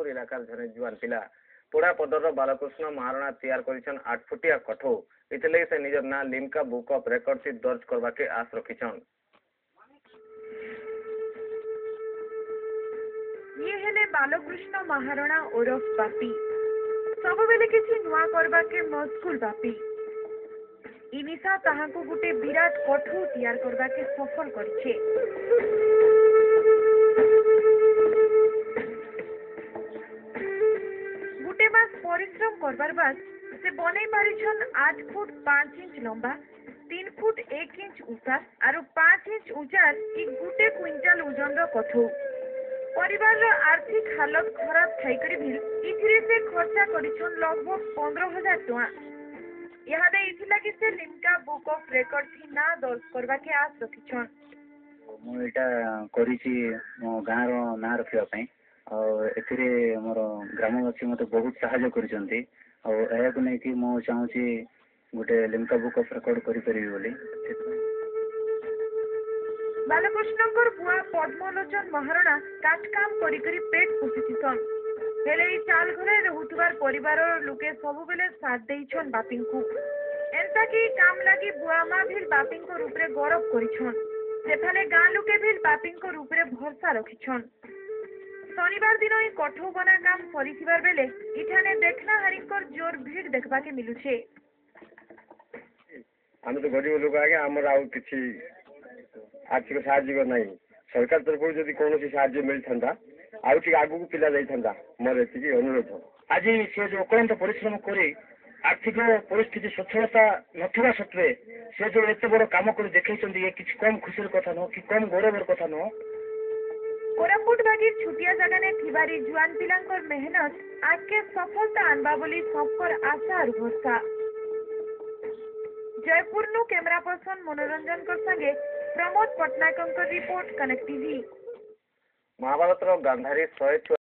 रघुनाथपुर इलाकार जने जुआन पिला पोड़ा पदर बालकृष्ण महारणा तैयार कर 8 फुटिया कठो इतले से निजर ना लिम्का बुक ऑफ रिकॉर्ड दर्ज करवा के आस रखिछन। ये हेले बालकृष्ण महारणा ओरफ बापी सब बेले किसी नुआ करवा के मस्कुल बापी इनिसा ताहाको गुटे विराट कठो तैयार करवा के सफल करछे। गुटे मास परिश्रम करबार बाद से बनै पारिछन 8 फुट 5 इंच लंबा 3 फुट 1 इंच उचा और 5 इंच उचा कि गुटे क्विंटाल ओजन रो कठो। परिवार रो आर्थिक हालत खराब थाइकरी भी इथिरे से खर्चा करिछन लगभग 15,000 टका। यादे इथिला कि से लिम्का बुक ऑफ रिकॉर्ड थी ना दर्ज करवा के आस रखिछन। मु एटा करिछि मो गाँ रो ना रखिया पई और एथिरे मोर ग्रामवासी मते बहुत सहायता करिसंती और एहा को नै कि मो चाहूछि गोटे लिम्का बुक ऑफ रिकॉर्ड करि परिबि बोली। बालकृष्णकर बुआ पद्मलोचन महारणा काट काम करी करी पेट पोषिछन हेले ई चाल घरे रहुतबार परिवार लोके सब बेले साथ देइछन बापिंकु एंता कि काम लागी बुआ मा भी बापिंको रूप रे गौरव करिछन सेफाले गाँ लोके भी बापिंको रूप रे भरसा रखिछन। शनिवार दिन ई कठो बना काम सरीथिबार बेले इठाने देखना हारिंकर जोर भीड़ देखबा के मिलुछे। हम तो गरीब लोग आगे हमर आउ किछि आर्थिक साहाय्य नहीं सरकार तरफ जदि कौन साहाय्य मिलता आउ आगू को पिला जाता मोर एति अनुरोध। आज से जो अक्लांत परिश्रम करे आर्थिक परिस्थिति सच्छलता नथिबा सत्वे से जो एते बड़ काम कर देखैछन्ती ये किछ कम खुशीर कथा न कि कम गौरवर कथा न। कोरापुट बागी छुटिया जगह ने थिबारी जुआन पिलांकर मेहनत आके सफलता आनबा बोली सबकर आशा और भरोसा। जयपुर नु कैमरा पर्सन मनोरंजन कर संगे Pramod Patnaik report connect TV. Mahabharat Gandhari 100